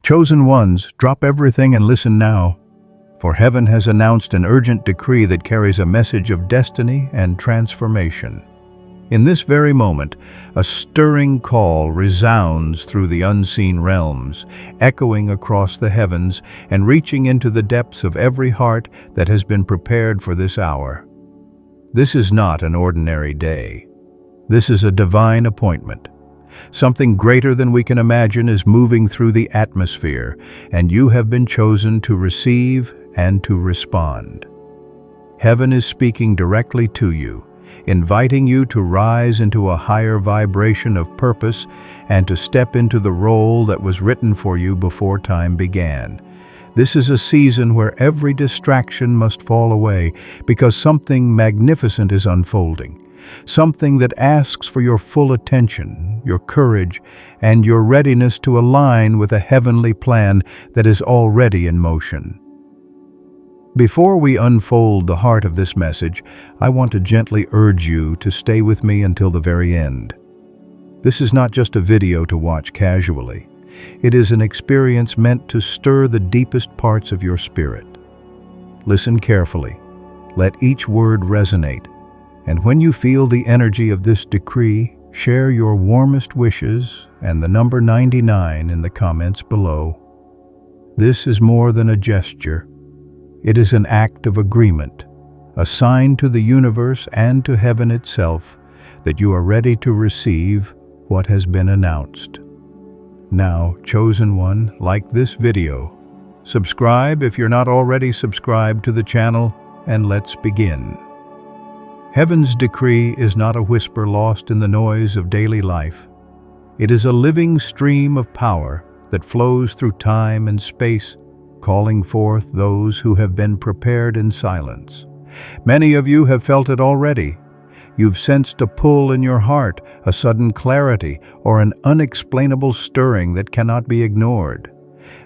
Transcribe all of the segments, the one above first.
Chosen ones, drop everything and listen now, for heaven has announced an urgent decree that carries a message of destiny and transformation. In this very moment, a stirring call resounds through the unseen realms, echoing across the heavens and reaching into the depths of every heart that has been prepared for this hour. This is not an ordinary day. This is a divine appointment. Something greater than we can imagine is moving through the atmosphere, and you have been chosen to receive and to respond. Heaven is speaking directly to you, inviting you to rise into a higher vibration of purpose and to step into the role that was written for you before time began. This is a season where every distraction must fall away because something magnificent is unfolding. Something that asks for your full attention, your courage, and your readiness to align with a heavenly plan that is already in motion. Before we unfold the heart of this message, I want to gently urge you to stay with me until the very end. This is not just a video to watch casually. It is an experience meant to stir the deepest parts of your spirit. Listen carefully. Let each word resonate. And when you feel the energy of this decree, share your warmest wishes and the number 99 in the comments below. This is more than a gesture. It is an act of agreement, a sign to the universe and to heaven itself that you are ready to receive what has been announced. Now, chosen one, like this video. Subscribe if you're not already subscribed to the channel, and let's begin. Heaven's decree is not a whisper lost in the noise of daily life. It is a living stream of power that flows through time and space, calling forth those who have been prepared in silence. Many of you have felt it already. You've sensed a pull in your heart, a sudden clarity, or an unexplainable stirring that cannot be ignored.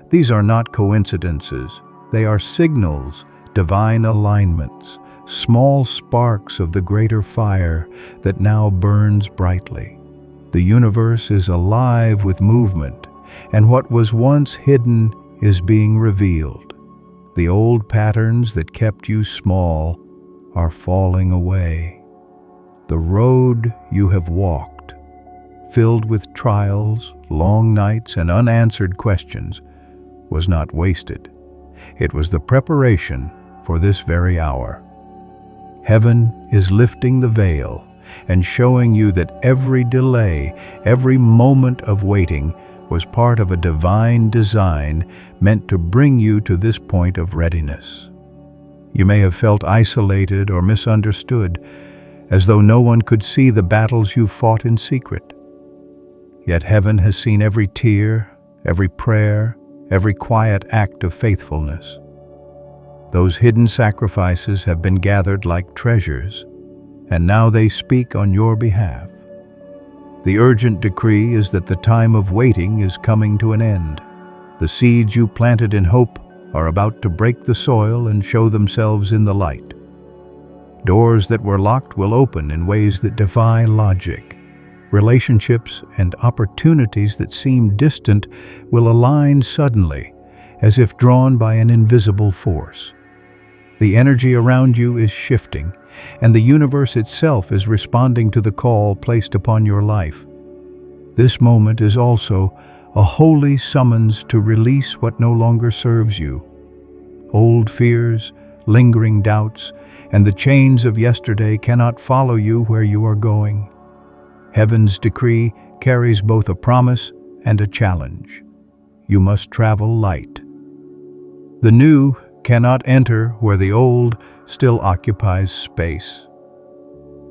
These are not coincidences. They are signals, divine alignments, small sparks of the greater fire that now burns brightly. The universe is alive with movement, and what was once hidden is being revealed. The old patterns that kept you small are falling away. The road you have walked, filled with trials, long nights, and unanswered questions, was not wasted. It was the preparation for this very hour. Heaven is lifting the veil and showing you that every delay, every moment of waiting was part of a divine design meant to bring you to this point of readiness. You may have felt isolated or misunderstood, as though no one could see the battles you fought in secret. Yet heaven has seen every tear, every prayer, every quiet act of faithfulness. Those hidden sacrifices have been gathered like treasures, and now they speak on your behalf. The urgent decree is that the time of waiting is coming to an end. The seeds you planted in hope are about to break the soil and show themselves in the light. Doors that were locked will open in ways that defy logic. Relationships and opportunities that seem distant will align suddenly, as if drawn by an invisible force. The energy around you is shifting, and the universe itself is responding to the call placed upon your life. This moment is also a holy summons to release what no longer serves you. Old fears, lingering doubts, and the chains of yesterday cannot follow you where you are going. Heaven's decree carries both a promise and a challenge. You must travel light. The new cannot enter where the old still occupies space.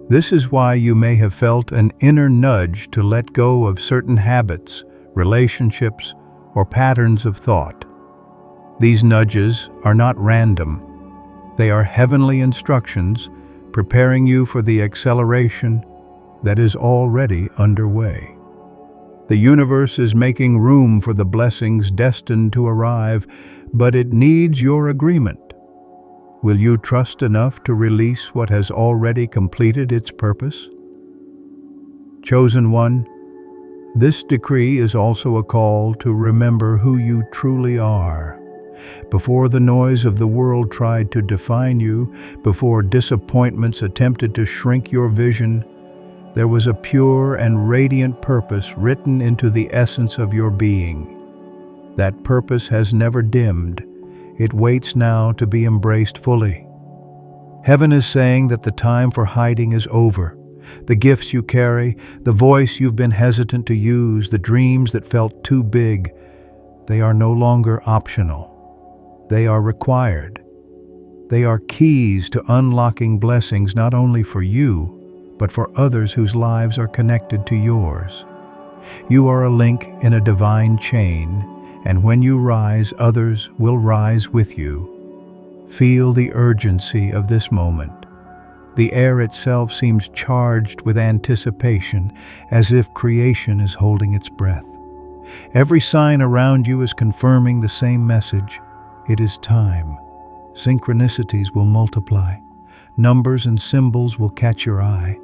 This is why you may have felt an inner nudge to let go of certain habits, relationships, or patterns of thought. These nudges are not random. They are heavenly instructions preparing you for the acceleration that is already underway. The universe is making room for the blessings destined to arrive, but it needs your agreement. Will you trust enough to release what has already completed its purpose? Chosen one, This decree is also a call to remember who you truly are. Before the noise of the world tried to define you, before disappointments attempted to shrink your vision, there was a pure and radiant purpose written into the essence of your being. That purpose has never dimmed. It waits now to be embraced fully. Heaven is saying that the time for hiding is over. The gifts you carry, the voice you've been hesitant to use, the dreams that felt too big, they are no longer optional. They are required. They are keys to unlocking blessings not only for you, but for others whose lives are connected to yours. You are a link in a divine chain, and when you rise, others will rise with you. Feel the urgency of this moment. The air itself seems charged with anticipation, as if creation is holding its breath. Every sign around you is confirming the same message. It is time. Synchronicities will multiply. Numbers and symbols will catch your eye.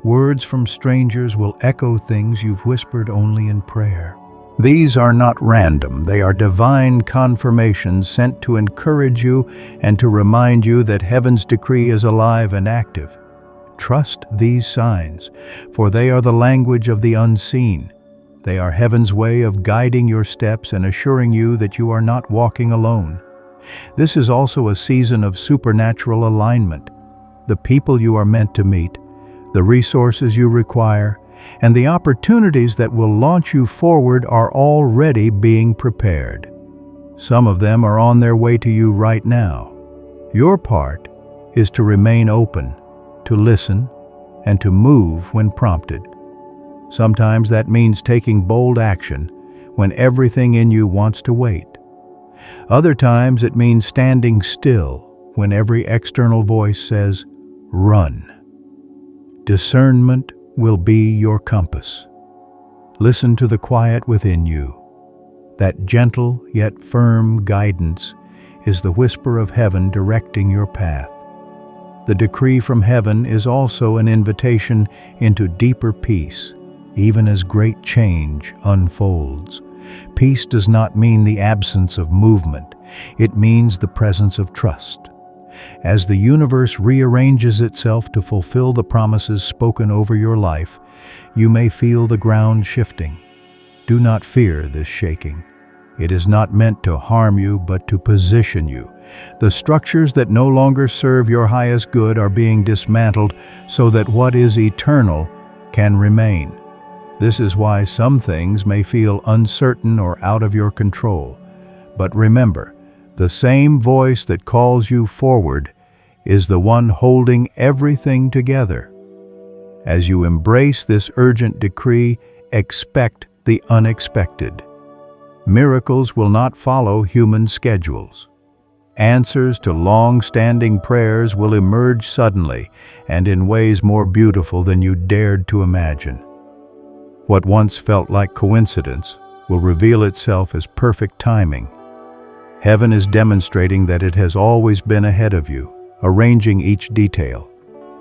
Words from strangers will echo things you've whispered only in prayer. These are not random. They are divine confirmations sent to encourage you and to remind you that heaven's decree is alive and active. Trust these signs, for they are the language of the unseen. They are heaven's way of guiding your steps and assuring you that you are not walking alone. This is also a season of supernatural alignment. The people you are meant to meet, the resources you require, and the opportunities that will launch you forward are already being prepared. Some of them are on their way to you right now. Your part is to remain open, to listen, and to move when prompted. Sometimes that means taking bold action when everything in you wants to wait. Other times it means standing still when every external voice says, "Run." Discernment will be your compass. Listen to the quiet within you. That gentle yet firm guidance is the whisper of heaven directing your path. The decree from heaven is also an invitation into deeper peace, even as great change unfolds. Peace does not mean the absence of movement. It means the presence of trust. As the universe rearranges itself to fulfill the promises spoken over your life, you may feel the ground shifting. Do not fear this shaking. It is not meant to harm you, but to position you. The structures that no longer serve your highest good are being dismantled so that what is eternal can remain. This is why some things may feel uncertain or out of your control. But remember, the same voice that calls you forward is the one holding everything together. As you embrace this urgent decree, expect the unexpected. Miracles will not follow human schedules. Answers to long-standing prayers will emerge suddenly and in ways more beautiful than you dared to imagine. What once felt like coincidence will reveal itself as perfect timing. Heaven is demonstrating that it has always been ahead of you, arranging each detail.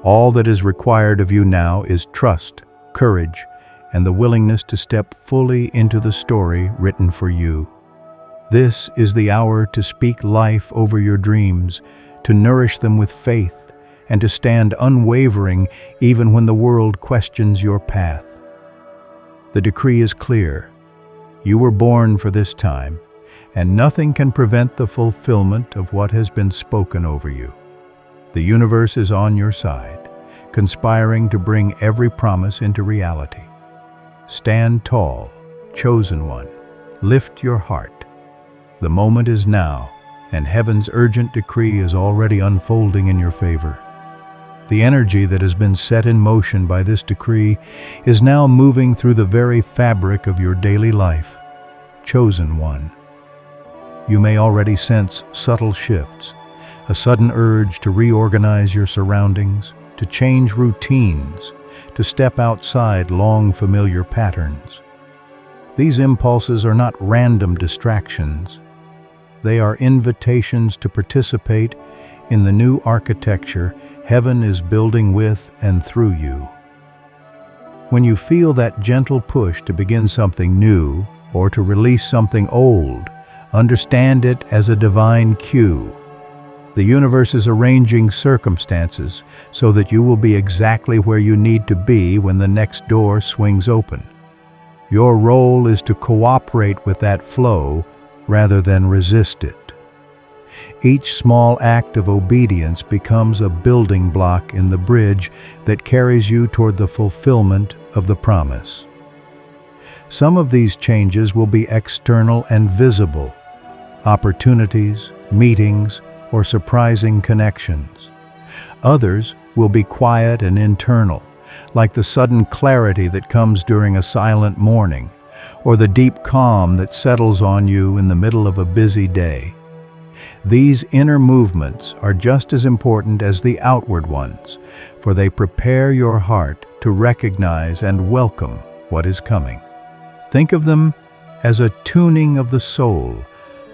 All that is required of you now is trust, courage, and the willingness to step fully into the story written for you. This is the hour to speak life over your dreams, to nourish them with faith, and to stand unwavering even when the world questions your path. The decree is clear. You were born for this time, and nothing can prevent the fulfillment of what has been spoken over you. The universe is on your side, conspiring to bring every promise into reality. Stand tall, chosen one. Lift your heart. The moment is now, and heaven's urgent decree is already unfolding in your favor. The energy that has been set in motion by this decree is now moving through the very fabric of your daily life. Chosen one. You may already sense subtle shifts, a sudden urge to reorganize your surroundings, to change routines, to step outside long familiar patterns. These impulses are not random distractions. They are invitations to participate in the new architecture heaven is building with and through you. When you feel that gentle push to begin something new or to release something old, understand it as a divine cue. The universe is arranging circumstances so that you will be exactly where you need to be when the next door swings open. Your role is to cooperate with that flow rather than resist it. Each small act of obedience becomes a building block in the bridge that carries you toward the fulfillment of the promise. Some of these changes will be external and visible: opportunities, meetings, or surprising connections. Others will be quiet and internal, like the sudden clarity that comes during a silent morning, or the deep calm that settles on you in the middle of a busy day. These inner movements are just as important as the outward ones, for they prepare your heart to recognize and welcome what is coming. Think of them as a tuning of the soul,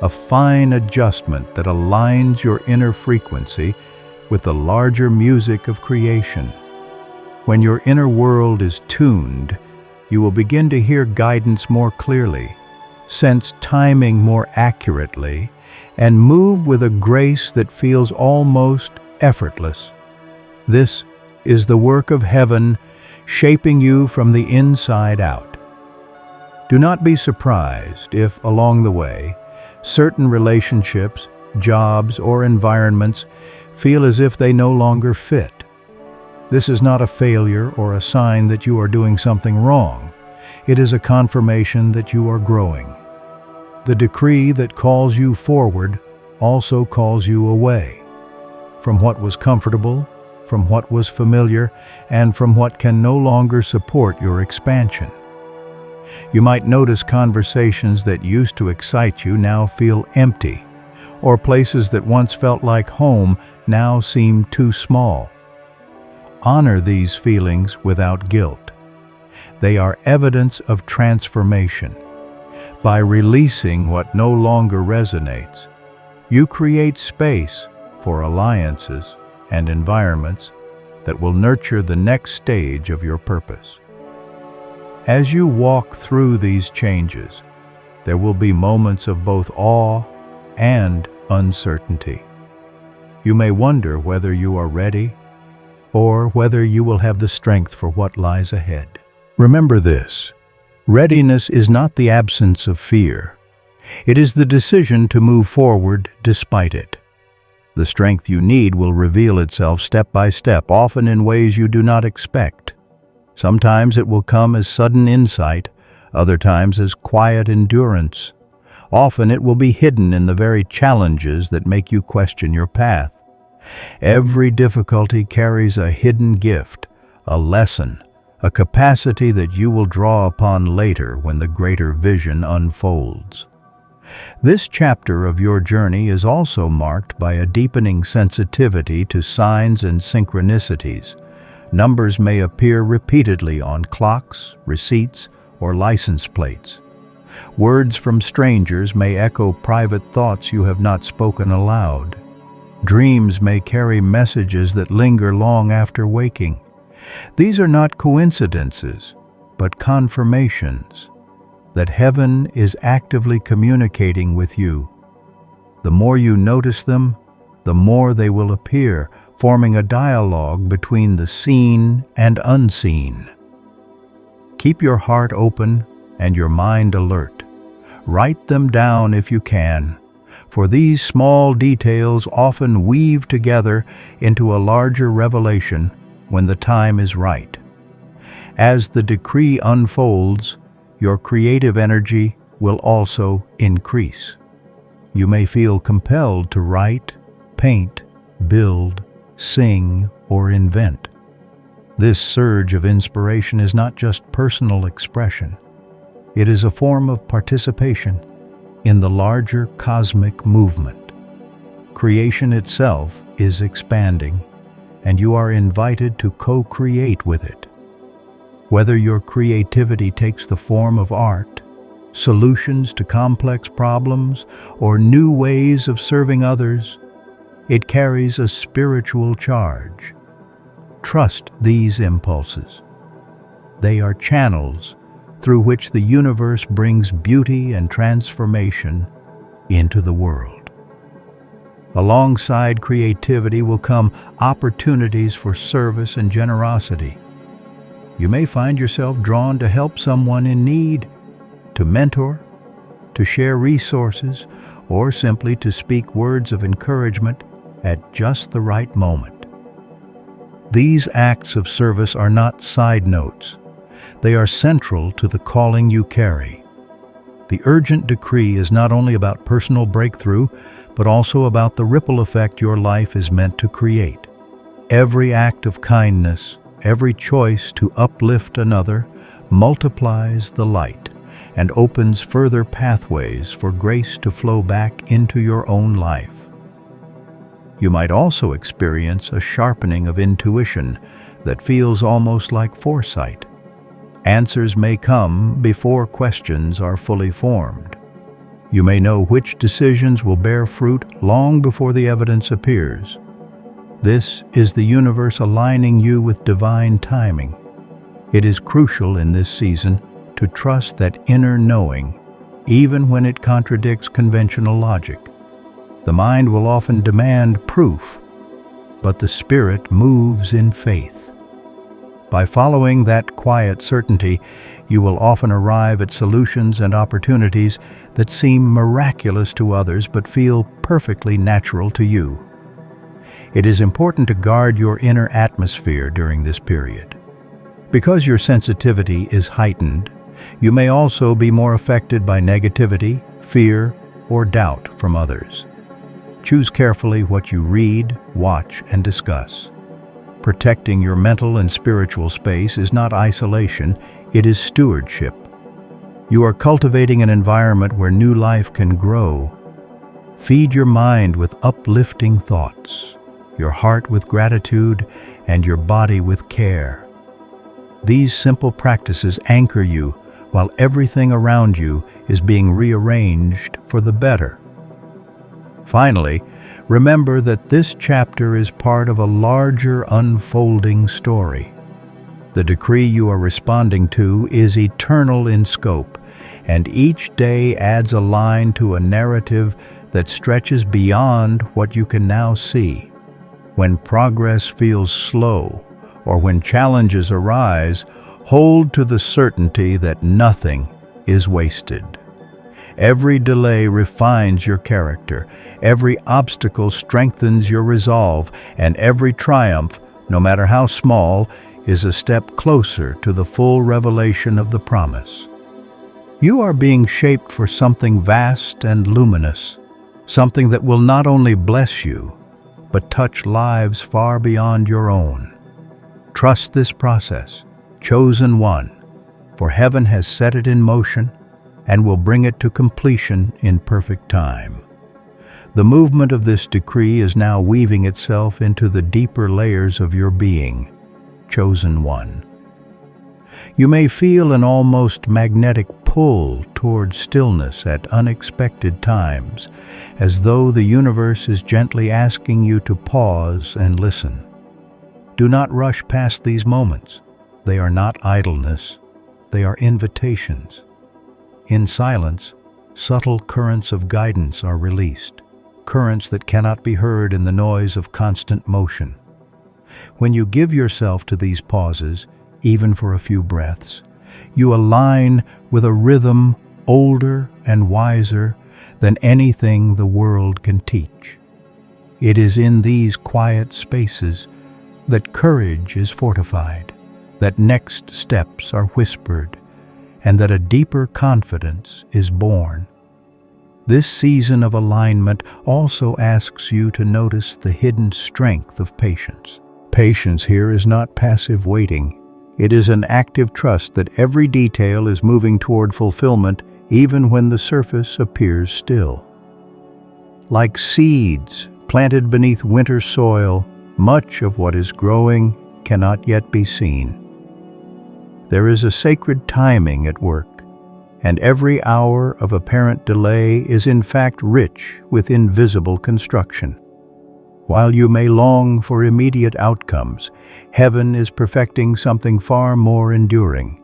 a fine adjustment that aligns your inner frequency with the larger music of creation. When your inner world is tuned, you will begin to hear guidance more clearly, sense timing more accurately, and move with a grace that feels almost effortless. This is the work of heaven shaping you from the inside out. Do not be surprised if, along the way, certain relationships, jobs, or environments feel as if they no longer fit. This is not a failure or a sign that you are doing something wrong. It is a confirmation that you are growing. The decree that calls you forward also calls you away from what was comfortable, from what was familiar, and from what can no longer support your expansion. You might notice conversations that used to excite you now feel empty, or places that once felt like home now seem too small. Honor these feelings without guilt. They are evidence of transformation. By releasing what no longer resonates, you create space for alliances and environments that will nurture the next stage of your purpose. As you walk through these changes, there will be moments of both awe and uncertainty. You may wonder whether you are ready or whether you will have the strength for what lies ahead. Remember this: readiness is not the absence of fear. It is the decision to move forward despite it. The strength you need will reveal itself step by step, often in ways you do not expect. Sometimes it will come as sudden insight, other times as quiet endurance. Often it will be hidden in the very challenges that make you question your path. Every difficulty carries a hidden gift, a lesson, a capacity that you will draw upon later when the greater vision unfolds. This chapter of your journey is also marked by a deepening sensitivity to signs and synchronicities. Numbers may appear repeatedly on clocks, receipts, or license plates. Words from strangers may echo private thoughts you have not spoken aloud. Dreams may carry messages that linger long after waking. These are not coincidences, but confirmations that heaven is actively communicating with you. The more you notice them, the more they will appear, forming a dialogue between the seen and unseen. Keep your heart open and your mind alert. Write them down if you can, for these small details often weave together into a larger revelation when the time is right. As the decree unfolds, your creative energy will also increase. You may feel compelled to write, paint, build, sing, or invent. This surge of inspiration is not just personal expression. It is a form of participation in the larger cosmic movement. Creation itself is expanding, and you are invited to co-create with it. Whether your creativity takes the form of art, solutions to complex problems, or new ways of serving others, it carries a spiritual charge. Trust these impulses. They are channels through which the universe brings beauty and transformation into the world. Alongside creativity will come opportunities for service and generosity. You may find yourself drawn to help someone in need, to mentor, to share resources, or simply to speak words of encouragement at just the right moment. These acts of service are not side notes. They are central to the calling you carry. The urgent decree is not only about personal breakthrough, but also about the ripple effect your life is meant to create. Every act of kindness, every choice to uplift another, multiplies the light and opens further pathways for grace to flow back into your own life. You might also experience a sharpening of intuition that feels almost like foresight. Answers may come before questions are fully formed. You may know which decisions will bear fruit long before the evidence appears. This is the universe aligning you with divine timing. It is crucial in this season to trust that inner knowing, even when it contradicts conventional logic. The mind will often demand proof, but the spirit moves in faith. By following that quiet certainty, you will often arrive at solutions and opportunities that seem miraculous to others but feel perfectly natural to you. It is important to guard your inner atmosphere during this period. Because your sensitivity is heightened, you may also be more affected by negativity, fear, or doubt from others. Choose carefully what you read, watch, and discuss. Protecting your mental and spiritual space is not isolation, it is stewardship. You are cultivating an environment where new life can grow. Feed your mind with uplifting thoughts, your heart with gratitude, and your body with care. These simple practices anchor you while everything around you is being rearranged for the better. Finally, remember that this chapter is part of a larger unfolding story. The decree you are responding to is eternal in scope, and each day adds a line to a narrative that stretches beyond what you can now see. When progress feels slow, or when challenges arise, hold to the certainty that nothing is wasted. Every delay refines your character, every obstacle strengthens your resolve, and every triumph, no matter how small, is a step closer to the full revelation of the promise. You are being shaped for something vast and luminous, something that will not only bless you, but touch lives far beyond your own. Trust this process, chosen one, for heaven has set it in motion and will bring it to completion in perfect time. The movement of this decree is now weaving itself into the deeper layers of your being, chosen one. You may feel an almost magnetic pull toward stillness at unexpected times, as though the universe is gently asking you to pause and listen. Do not rush past these moments. They are not idleness, they are invitations. In silence, subtle currents of guidance are released, currents that cannot be heard in the noise of constant motion. When you give yourself to these pauses, even for a few breaths, you align with a rhythm older and wiser than anything the world can teach. It is in these quiet spaces that courage is fortified, that next steps are whispered, and that a deeper confidence is born. This season of alignment also asks you to notice the hidden strength of patience. Patience here is not passive waiting. It is an active trust that every detail is moving toward fulfillment even when the surface appears still. Like seeds planted beneath winter soil, much of what is growing cannot yet be seen. There is a sacred timing at work, and every hour of apparent delay is in fact rich with invisible construction. While you may long for immediate outcomes, heaven is perfecting something far more enduring.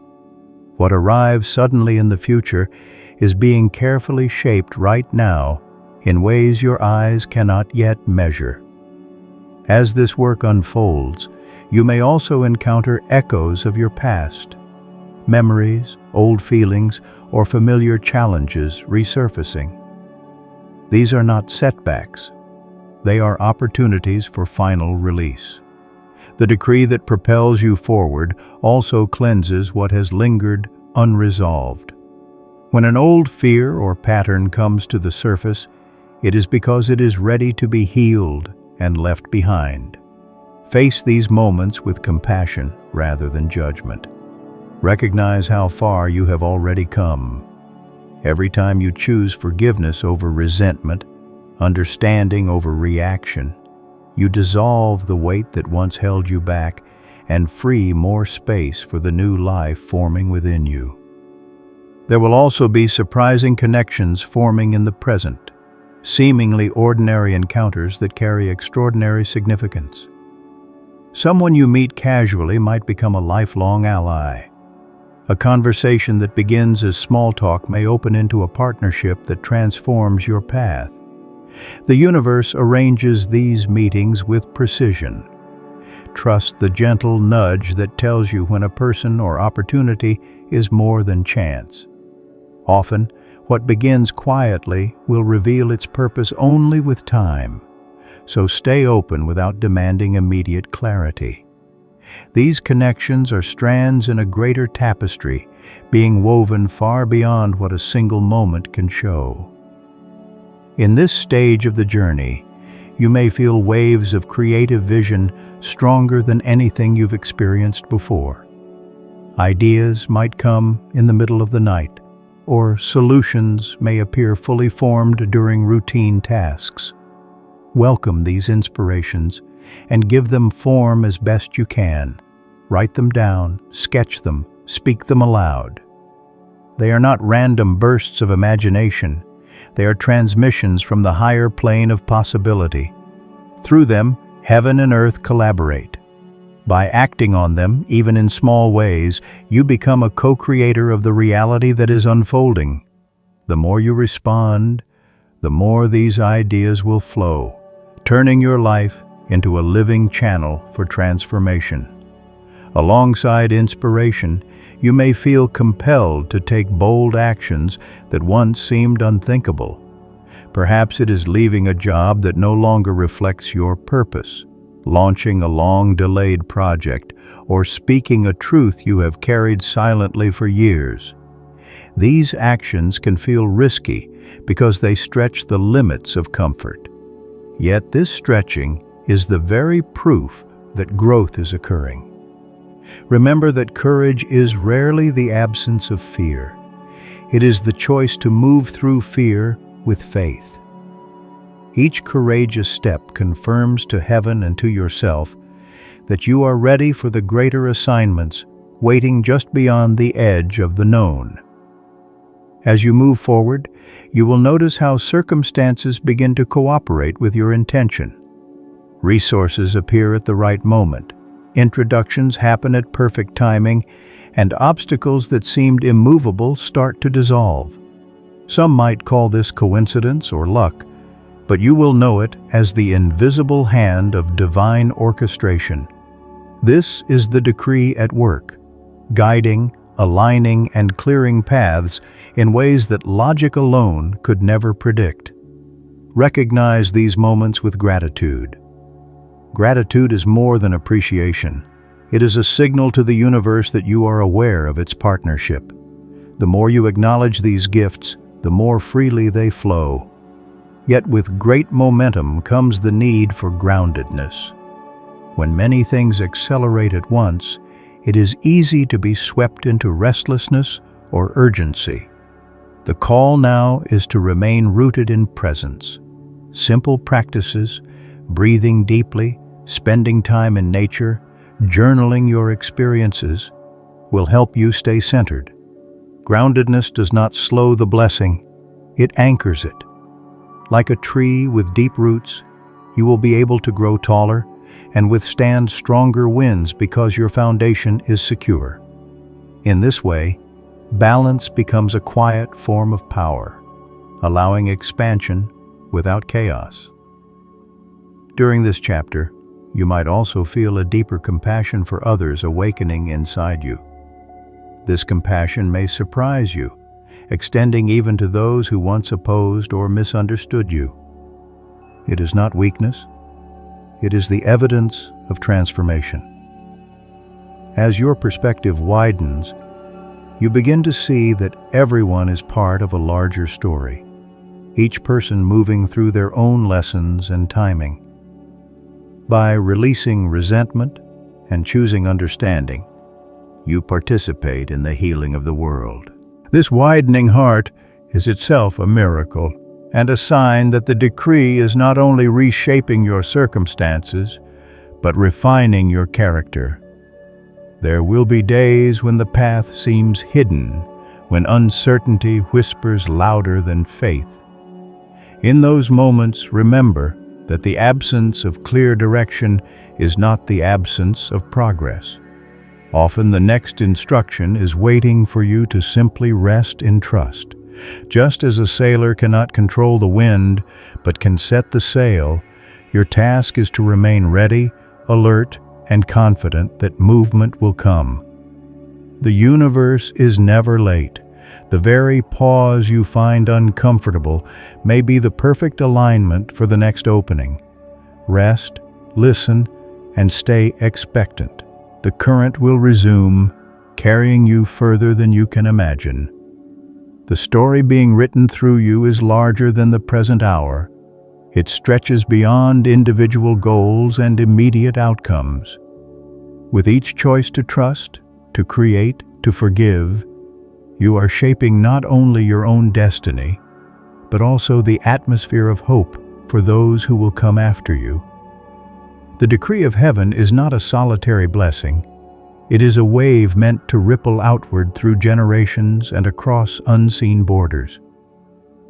What arrives suddenly in the future is being carefully shaped right now in ways your eyes cannot yet measure. As this work unfolds, you may also encounter echoes of your past, memories, old feelings, or familiar challenges resurfacing. These are not setbacks. They are opportunities for final release. The decree that propels you forward also cleanses what has lingered unresolved. When an old fear or pattern comes to the surface, it is because it is ready to be healed and left behind. Face these moments with compassion rather than judgment. Recognize how far you have already come. Every time you choose forgiveness over resentment, understanding over reaction, you dissolve the weight that once held you back and free more space for the new life forming within you. There will also be surprising connections forming in the present, seemingly ordinary encounters that carry extraordinary significance. Someone you meet casually might become a lifelong ally. A conversation that begins as small talk may open into a partnership that transforms your path. The universe arranges these meetings with precision. Trust the gentle nudge that tells you when a person or opportunity is more than chance. Often, what begins quietly will reveal its purpose only with time, so stay open without demanding immediate clarity. These connections are strands in a greater tapestry, being woven far beyond what a single moment can show. In this stage of the journey, you may feel waves of creative vision stronger than anything you've experienced before. Ideas might come in the middle of the night, or solutions may appear fully formed during routine tasks. Welcome these inspirations and give them form as best you can. Write them down, sketch them, speak them aloud. They are not random bursts of imagination. They are transmissions from the higher plane of possibility. Through them, heaven and earth collaborate. By acting on them, even in small ways, you become a co-creator of the reality that is unfolding. The more you respond, the more these ideas will flow, turning your life into a living channel for transformation. Alongside inspiration, you may feel compelled to take bold actions that once seemed unthinkable. Perhaps it is leaving a job that no longer reflects your purpose, launching a long-delayed project, or speaking a truth you have carried silently for years. These actions can feel risky because they stretch the limits of comfort. Yet this stretching is the very proof that growth is occurring. Remember that courage is rarely the absence of fear. It is the choice to move through fear with faith. Each courageous step confirms to heaven and to yourself that you are ready for the greater assignments waiting just beyond the edge of the known. As you move forward, you will notice how circumstances begin to cooperate with your intention. Resources appear at the right moment. Introductions happen at perfect timing, and obstacles that seemed immovable start to dissolve. Some might call this coincidence or luck, but you will know it as the invisible hand of divine orchestration. This is the decree at work, guiding, aligning, and clearing paths in ways that logic alone could never predict. Recognize these moments with gratitude. Gratitude is more than appreciation. It is a signal to the universe that you are aware of its partnership. The more you acknowledge these gifts, the more freely they flow. Yet with great momentum comes the need for groundedness. When many things accelerate at once, it is easy to be swept into restlessness or urgency. The call now is to remain rooted in presence. Simple practices, breathing deeply, spending time in nature, journaling your experiences, will help you stay centered. Groundedness does not slow the blessing, it anchors it. Like a tree with deep roots, you will be able to grow taller and withstand stronger winds because your foundation is secure. In this way, balance becomes a quiet form of power, allowing expansion without chaos. During this chapter, you might also feel a deeper compassion for others awakening inside you. This compassion may surprise you, extending even to those who once opposed or misunderstood you. It is not weakness, it is the evidence of transformation. As your perspective widens, you begin to see that everyone is part of a larger story, each person moving through their own lessons and timing. By releasing resentment and choosing understanding, you participate in the healing of the world. This widening heart is itself a miracle and a sign that the decree is not only reshaping your circumstances, but refining your character. There will be days when the path seems hidden, when uncertainty whispers louder than faith. In those moments, remember that the absence of clear direction is not the absence of progress. Often the next instruction is waiting for you to simply rest in trust. Just as a sailor cannot control the wind, but can set the sail, your task is to remain ready, alert, and confident that movement will come. The universe is never late. The very pause you find uncomfortable may be the perfect alignment for the next opening. Rest, listen, and stay expectant. The current will resume, carrying you further than you can imagine. The story being written through you is larger than the present hour. It stretches beyond individual goals and immediate outcomes. With each choice to trust, to create, to forgive, you are shaping not only your own destiny, but also the atmosphere of hope for those who will come after you. The decree of heaven is not a solitary blessing. It is a wave meant to ripple outward through generations and across unseen borders.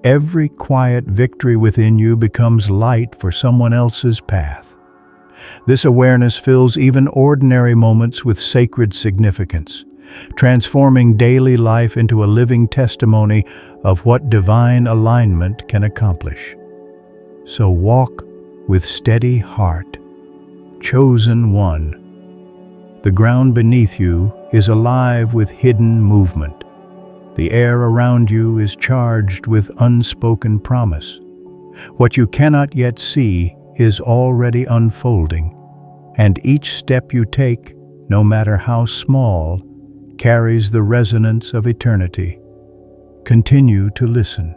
Every quiet victory within you becomes light for someone else's path. This awareness fills even ordinary moments with sacred significance, transforming daily life into a living testimony of what divine alignment can accomplish. So walk with steady heart, chosen one. The ground beneath you is alive with hidden movement. The air around you is charged with unspoken promise. What you cannot yet see is already unfolding, and each step you take, no matter how small, carries the resonance of eternity. Continue to listen,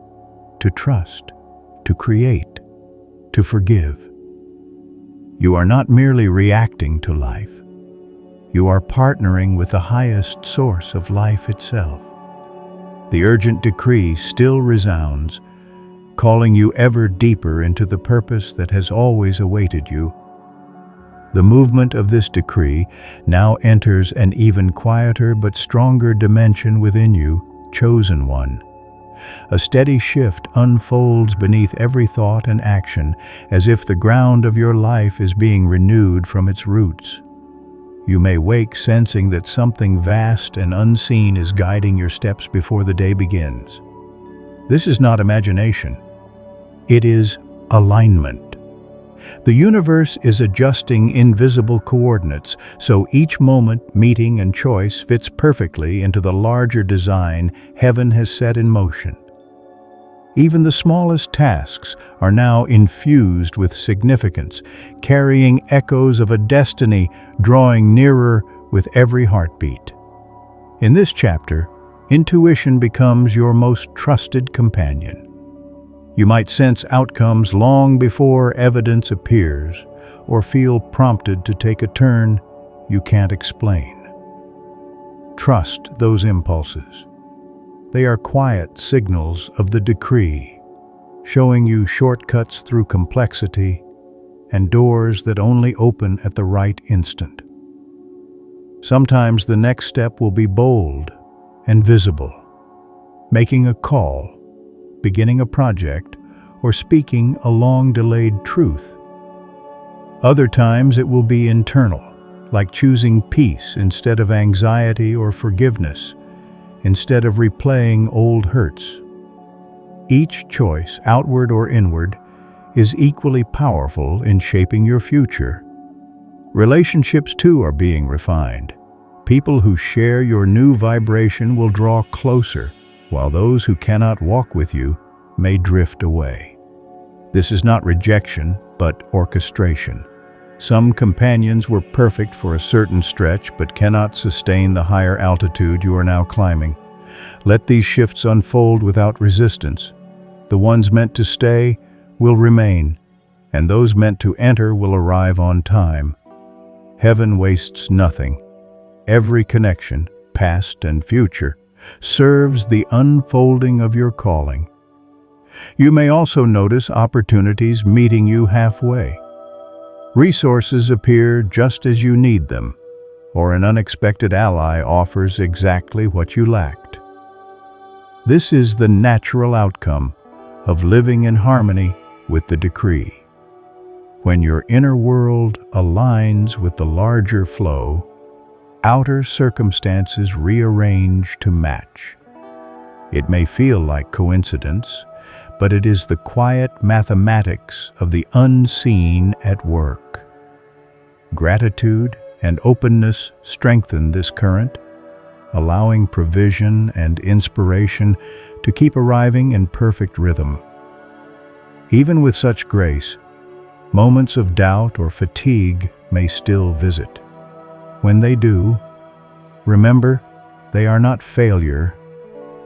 to trust, to create, to forgive. You are not merely reacting to life. You are partnering with the highest source of life itself. The urgent decree still resounds, calling you ever deeper into the purpose that has always awaited you. The movement of this decree now enters an even quieter but stronger dimension within you, chosen one. A steady shift unfolds beneath every thought and action, as if the ground of your life is being renewed from its roots. You may wake sensing that something vast and unseen is guiding your steps before the day begins. This is not imagination. It is alignment. The universe is adjusting invisible coordinates, so each moment, meeting, and choice fits perfectly into the larger design heaven has set in motion. Even the smallest tasks are now infused with significance, carrying echoes of a destiny drawing nearer with every heartbeat. In this chapter, intuition becomes your most trusted companion. You might sense outcomes long before evidence appears, or feel prompted to take a turn you can't explain. Trust those impulses. They are quiet signals of the decree, showing you shortcuts through complexity and doors that only open at the right instant. Sometimes the next step will be bold and visible, making a call, beginning a project, or speaking a long-delayed truth. Other times it will be internal, like choosing peace instead of anxiety or forgiveness, instead of replaying old hurts. Each choice, outward or inward, is equally powerful in shaping your future. Relationships too are being refined. People who share your new vibration will draw closer, while those who cannot walk with you may drift away. This is not rejection, but orchestration. Some companions were perfect for a certain stretch, but cannot sustain the higher altitude you are now climbing. Let these shifts unfold without resistance. The ones meant to stay will remain, and those meant to enter will arrive on time. Heaven wastes nothing. Every connection, past and future, serves the unfolding of your calling. You may also notice opportunities meeting you halfway. Resources appear just as you need them, or an unexpected ally offers exactly what you lacked. This is the natural outcome of living in harmony with the decree. When your inner world aligns with the larger flow, outer circumstances rearrange to match. It may feel like coincidence, but it is the quiet mathematics of the unseen at work. Gratitude and openness strengthen this current, allowing provision and inspiration to keep arriving in perfect rhythm. Even with such grace, moments of doubt or fatigue may still visit. When they do, remember they are not failure,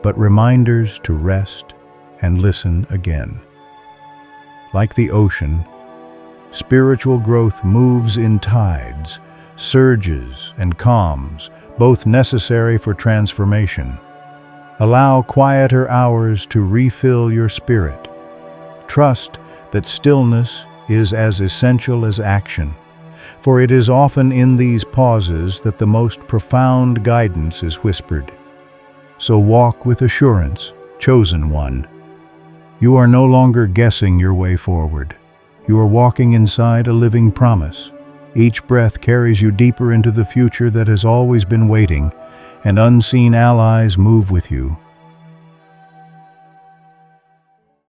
but reminders to rest and listen again. Like the ocean, spiritual growth moves in tides, surges and calms, both necessary for transformation. Allow quieter hours to refill your spirit. Trust that stillness is as essential as action, for it is often in these pauses that the most profound guidance is whispered. So walk with assurance, chosen one. You are no longer guessing your way forward. You are walking inside a living promise. Each breath carries you deeper into the future that has always been waiting, and unseen allies move with you,